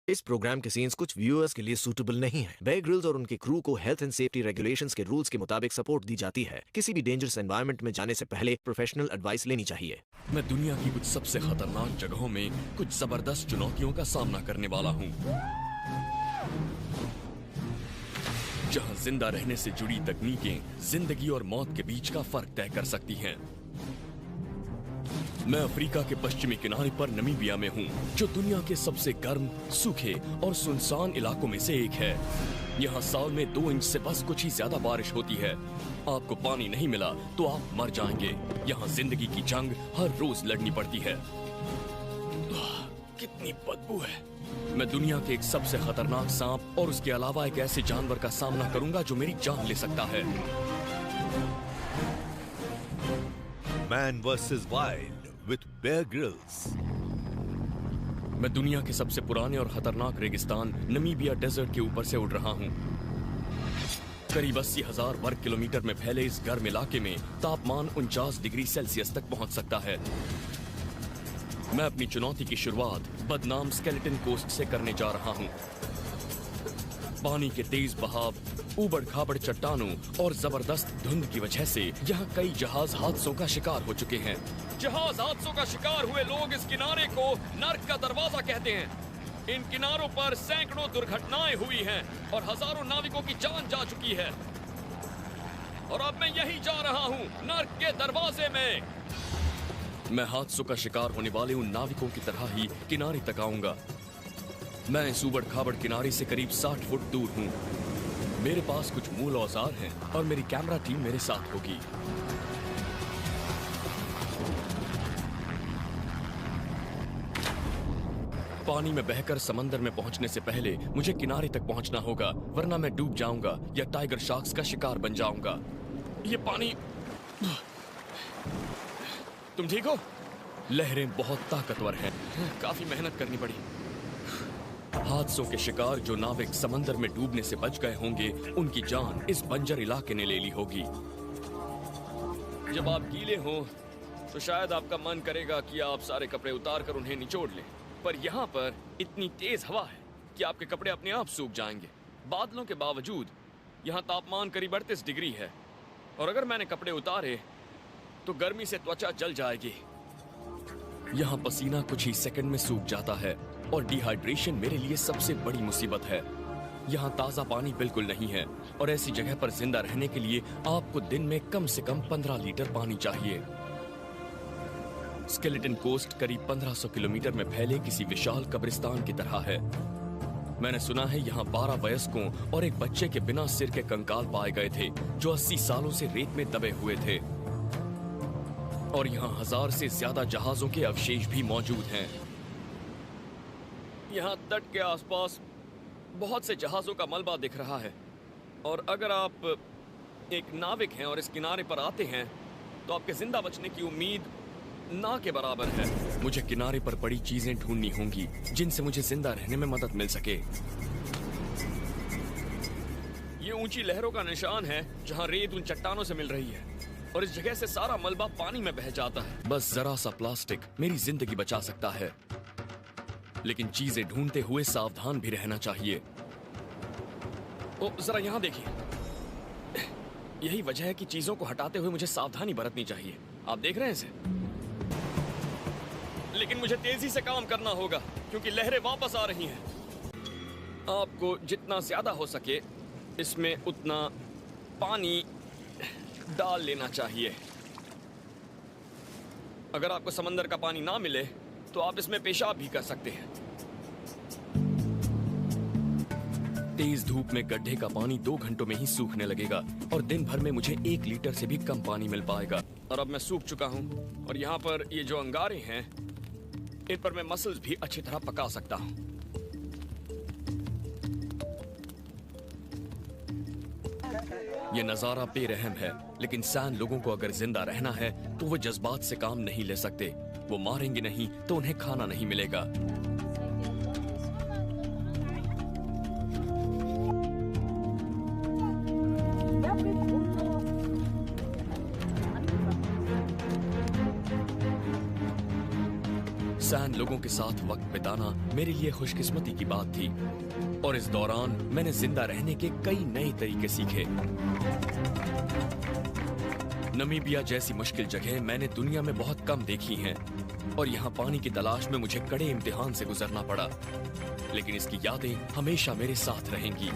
इस प्रोग्राम के सीन्स कुछ व्यूअर्स के लिए सूटेबल नहीं है। बेयर ग्रिल्स और उनके क्रू को हेल्थ एंड सेफ्टी रेगुलेशंस के रूल्स के मुताबिक सपोर्ट दी जाती है। किसी भी डेंजरस एनवायरनमेंट में जाने से पहले प्रोफेशनल एडवाइस लेनी चाहिए। मैं दुनिया की कुछ सबसे खतरनाक जगहों में कुछ जबरदस्त चुनौतियों का सामना करने वाला हूँ, जहाँ जिंदा रहने से जुड़ी तकनीकें जिंदगी और मौत के बीच का फर्क तय कर सकती हैं। मैं अफ्रीका के पश्चिमी किनारे पर नमीबिया में हूँ, जो दुनिया के सबसे गर्म, सूखे और सुनसान इलाकों में से एक है। यहाँ साल में 2 इंच से बस कुछ ही ज्यादा बारिश होती है। आपको पानी नहीं मिला तो आप मर जाएंगे। यहाँ जिंदगी की जंग हर रोज लड़नी पड़ती है। कितनी बदबू है। मैं दुनिया के एक सबसे खतरनाक सांप और उसके अलावा एक ऐसे जानवर का सामना करूंगा जो मेरी जान ले सकता है। Man versus Wild with Bear Grylls. मैं दुनिया के सबसे पुराने और खतरनाक रेगिस्तान नमीबिया डेजर्ट के ऊपर से उड़ रहा हूँ। करीब 80,000 वर्ग किलोमीटर में फैले इस गर्म इलाके में तापमान 49 डिग्री सेल्सियस तक पहुंच सकता है। मैं अपनी चुनौती की शुरुआत बदनाम स्केलेटन कोस्ट से करने जा रहा हूँ। पानी के तेज बहाव, ऊबड़ खाबड़ चट्टानों और जबरदस्त धुंध की वजह से यहाँ कई जहाज हादसों का शिकार हो चुके हैं। जहाज हादसों का शिकार हुए लोग इस किनारे को नर्क का दरवाजा कहते हैं। इन किनारों पर सैकड़ों दुर्घटनाएं हुई हैं और हजारों नाविकों की जान जा चुकी है। और अब मैं यही जा रहा हूँ, नर्क के दरवाजे में। मैं हादसों का शिकार होने वाले उन नाविकों की तरह ही किनारे तक आऊंगा। मैं इस ऊबड़ खाबड़ किनारे से करीब 60 फुट दूर हूँ। मेरे पास कुछ मूल औजार हैं और मेरी कैमरा टीम मेरे साथ होगी। पानी में बहकर समंदर में पहुंचने से पहले मुझे किनारे तक पहुंचना होगा, वरना मैं डूब जाऊंगा या टाइगर शार्क्स का शिकार बन जाऊंगा। ये पानी... तुम ठीक हो? लहरें बहुत ताकतवर हैं। काफी मेहनत करनी पड़ी। हादसों के शिकार जो नाविक समंदर में डूबने से बच गए होंगे, उनकी जान इस बंजर इलाके ने ले ली होगी। जब आप गीले हो तो शायद आपका मन करेगा कि आप सारे कपड़े उतार कर उन्हें निचोड़ लें, पर यहाँ पर इतनी तेज हवा है कि आपके कपड़े अपने आप सूख जाएंगे। बादलों के बावजूद यहाँ तापमान करीब 38 डिग्री है और अगर मैंने कपड़े उतारे तो गर्मी से त्वचा जल जाएगी। यहाँ पसीना कुछ ही सेकंड में सूख जाता है और डिहाइड्रेशन मेरे लिए सबसे बड़ी मुसीबत है। यहाँ ताज़ा पानी बिल्कुल नहीं है और ऐसी जगह पर जिंदा रहने के लिए आपको दिन में कम से कम 15 लीटर पानी चाहिए। स्केलेटन कोस्ट करीब 1500 किलोमीटर में फैले किसी विशाल कब्रिस्तान की तरह है। मैंने सुना है यहाँ 12 वयस्कों और एक बच्चे के बिना सिर के कंकाल पाए गए थे, जो 80 सालों से रेत में दबे हुए थे। और यहाँ 1000 से ज्यादा जहाजों के अवशेष भी मौजूद हैं। यहाँ तट के आसपास बहुत से जहाजों का मलबा दिख रहा है और अगर आप एक नाविक हैं और इस किनारे पर आते हैं तो आपके जिंदा बचने की उम्मीद ना के बराबर है। मुझे किनारे पर पड़ी चीजें ढूंढनी होंगी जिनसे मुझे जिंदा रहने में मदद मिल सके। ये ऊंची लहरों का निशान है जहां रेत उन चट्टानों से मिल रही है और इस जगह से सारा मलबा पानी में बह जाता है। बस जरा सा प्लास्टिक मेरी जिंदगी बचा सकता है, लेकिन चीजें ढूंढते हुए सावधान भी रहना चाहिए। ओ, जरा यहाँ देखिए। यही वजह है कि चीजों को हटाते हुए मुझे सावधानी बरतनी चाहिए। आप देख रहे हैं इसे? लेकिन मुझे तेजी से काम करना होगा क्योंकि लहरें वापस आ रही हैं। आपको जितना ज्यादा हो सके इसमें उतना पानी डाल लेना चाहिए। अगर आपको समंदर का पानी ना मिले तो आप इसमें पेशाब भी कर सकते हैं। तेज धूप में गड्ढे का पानी 2 घंटों में ही सूखने लगेगा और दिन भर में मुझे 1 लीटर से भी कम पानी मिल पाएगा। और अब मैं सूख चुका हूँ और यहाँ पर ये जो अंगारे हैं, इन पर मैं मसल्स भी अच्छी तरह पका सकता हूँ। ये नजारा बेरहम है, लेकिन सैन लोगों को अगर जिंदा रहना है तो वो जज्बात से काम नहीं ले सकते। वो मारेंगे नहीं तो उन्हें खाना नहीं मिलेगा। सैन लोगों के साथ वक्त बिताना मेरे लिए खुशकिस्मती की बात थी और इस दौरान मैंने जिंदा रहने के कई नए तरीके सीखे। नमीबिया जैसी मुश्किल जगह मैंने दुनिया में बहुत कम देखी हैं और यहाँ पानी की तलाश में मुझे कड़े इम्तिहान से गुजरना पड़ा, लेकिन इसकी यादें हमेशा मेरे साथ रहेंगी।